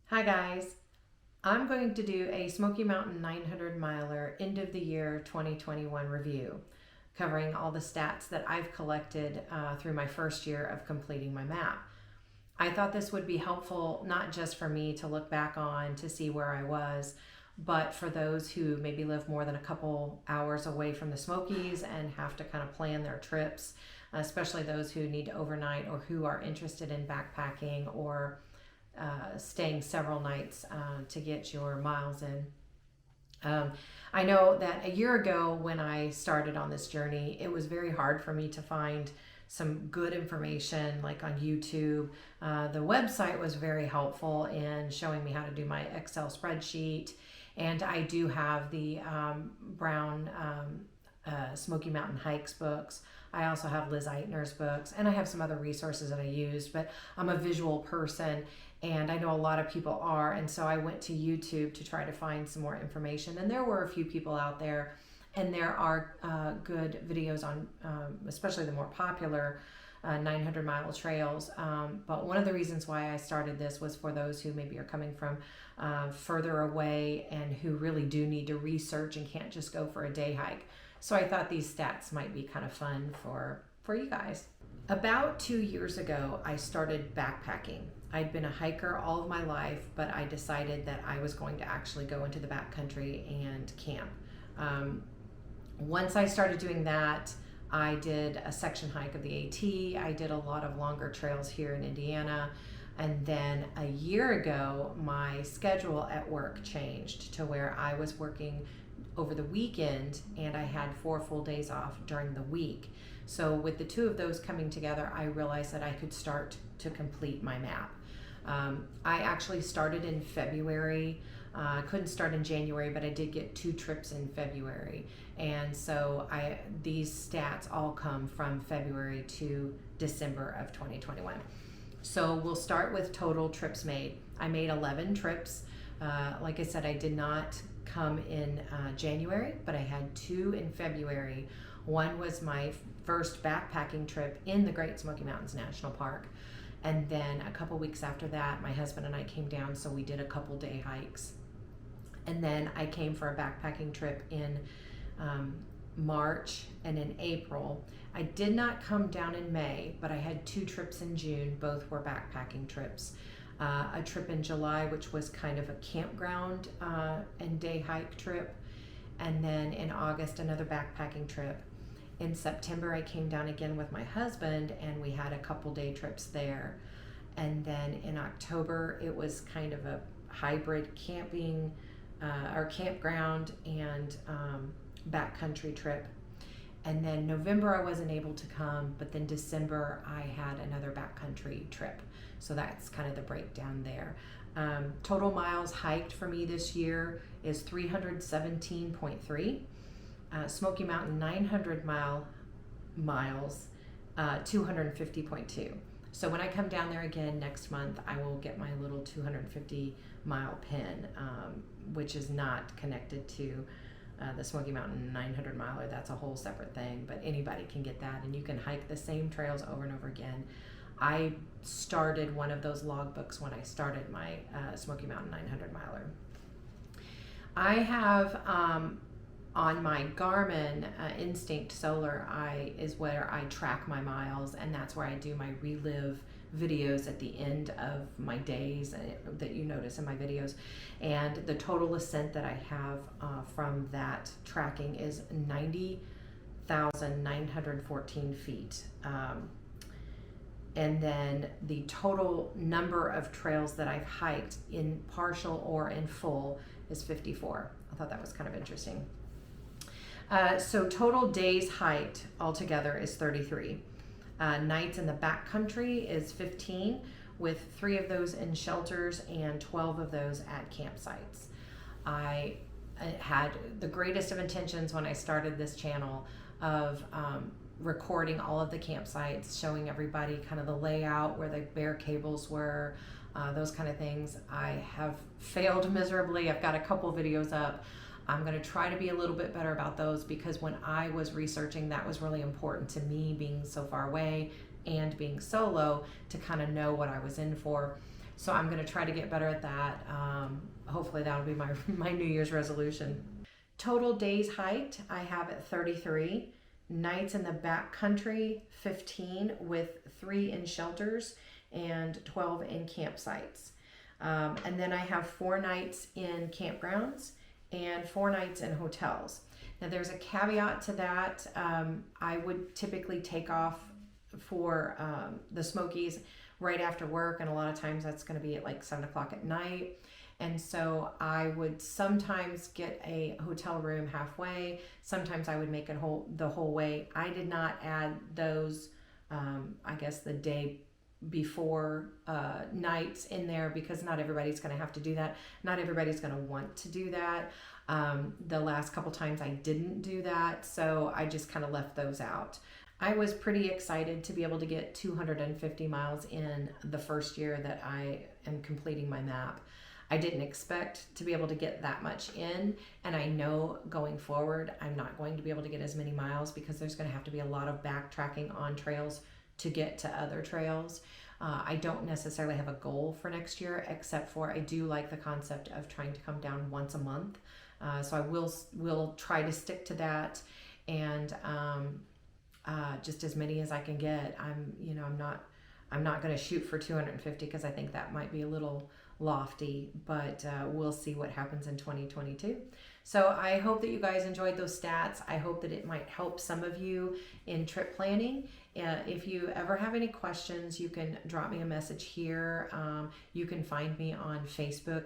Hi guys, I'm going to do a Smoky Mountain 900 miler end of the year 2021 review, covering all the stats that I've collected through my first year of completing my map. I thought this would be helpful not just for me to look back on to see where I was, but for those who maybe live more than a couple hours away from the Smokies and have to kind of plan their trips, especially those who need to overnight or who are interested in backpacking or staying several nights to get your miles in. I know that a year ago when I started on this journey, it was very hard for me to find some good information like on YouTube. The website was very helpful in showing me how to do my Excel spreadsheet, and I do have the Brown Smoky Mountain Hikes books. I also have Liz Eitner's books, and I have some other resources that I used, but I'm a visual person, and I know a lot of people are, and so I went to YouTube to try to find some more information, and there were a few people out there, and there are good videos on especially the more popular 900 mile trails, but one of the reasons why I started this was for those who maybe are coming from further away and who really do need to research and can't just go for a day hike. So I thought these stats might be kind of fun for you guys. About 2 years ago, I started backpacking. I'd been a hiker all of my life, but I decided that I was going to actually go into the backcountry and camp. Once I started doing that, I did a section hike of the AT. I did a lot of longer trails here in Indiana. And then a year ago, my schedule at work changed to where I was working over the weekend and I had 4 full days off during the week. So with the two of those coming together, I realized that I could start to complete my map. I actually started in February. I couldn't start in January, but I did get 2 trips in February. And so these stats all come from February to December of 2021. So we'll start with total trips made. I made 11 trips. Like I said, I did not come in January, but I had 2 in February. One was my first backpacking trip in the Great Smoky Mountains National Park. And then a couple weeks after that, my husband and I came down, so we did a couple day hikes. And then I came for a backpacking trip in March and in April. I did not come down in May, but I had 2 trips in June. Both were backpacking trips. A trip in July, which was kind of a campground and day hike trip. And then in August, another backpacking trip. In September, I came down again with my husband and we had a couple day trips there. And then in October, it was kind of a hybrid camping or campground and backcountry trip. And then November, I wasn't able to come, but then December, I had another backcountry trip. So that's kind of the breakdown there. Total miles hiked for me this year is 317.3. Smoky Mountain 900 miles, 250.2. So when I come down there again next month, I will get my little 250 mile pin, which is not connected to the Smoky Mountain 900 miler. That's a whole separate thing, but anybody can get that, and you can hike the same trails over and over again. I started one of those logbooks when I started my Smoky Mountain 900 miler. I have on my Garmin Instinct Solar is where I track my miles, and that's where I do my relive videos at the end of my days that you notice in my videos. And the total ascent that I have from that tracking is 90,914 feet. And then the total number of trails that I've hiked in partial or in full is 54. I thought that was kind of interesting. So total days hiked altogether is 33. Nights in the backcountry is 15, with 3 of those in shelters and 12 of those at campsites. I had the greatest of intentions when I started this channel of recording all of the campsites, showing everybody kind of the layout, where the bare cables were, those kind of things. I have failed miserably. I've got a couple videos up. I'm going to try to be a little bit better about those, because when I was researching, that was really important to me, being so far away and being solo, to kind of know what I was in for. So I'm going to try to get better at that. Hopefully that'll be my, my New Year's resolution. Total days hiked, I have at 33. Nights in the back country, 15, with 3 in shelters and 12 in campsites. And then I have 4 nights in campgrounds and 4 nights in hotels. Now there's a caveat to that. I would typically take off for the Smokies right after work, and a lot of times that's going to be at like 7 o'clock at night. And so I would sometimes get a hotel room halfway. Sometimes I would make it the whole way. I did not add those, I guess, the day before nights in there, because not everybody's going to have to do that. Not everybody's going to want to do that. The last couple times I didn't do that, so I just kind of left those out. I was pretty excited to be able to get 250 miles in the first year that I am completing my map. I didn't expect to be able to get that much in, and I know going forward I'm not going to be able to get as many miles because there's going to have to be a lot of backtracking on trails to get to other trails. I don't necessarily have a goal for next year, except for I do like the concept of trying to come down once a month. So I will try to stick to that, and just as many as I can get. I'm not going to shoot for 250 because I think that might be a little lofty, but we'll see what happens in 2022. So I hope that you guys enjoyed those stats. I hope that it might help some of you in trip planning. If you ever have any questions, you can drop me a message here. You can find me on Facebook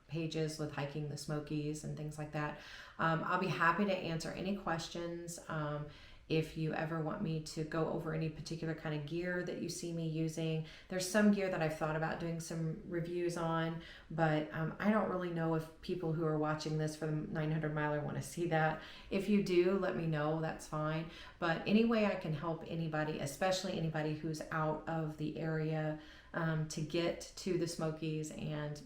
pages with Hiking the Smokies and things like that. I'll be happy to answer any questions. If you ever want me to go over any particular kind of gear that you see me using, there's some gear that I've thought about doing some reviews on, but I don't really know if people who are watching this for the 900 miler want to see that. If you do, let me know, that's fine. But any way I can help anybody, especially anybody who's out of the area, to get to the Smokies and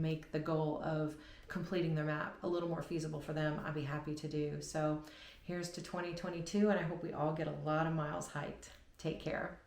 make the goal of completing their map a little more feasible for them, I'd be happy to do. So here's to 2022, and I hope we all get a lot of miles hiked. Take care.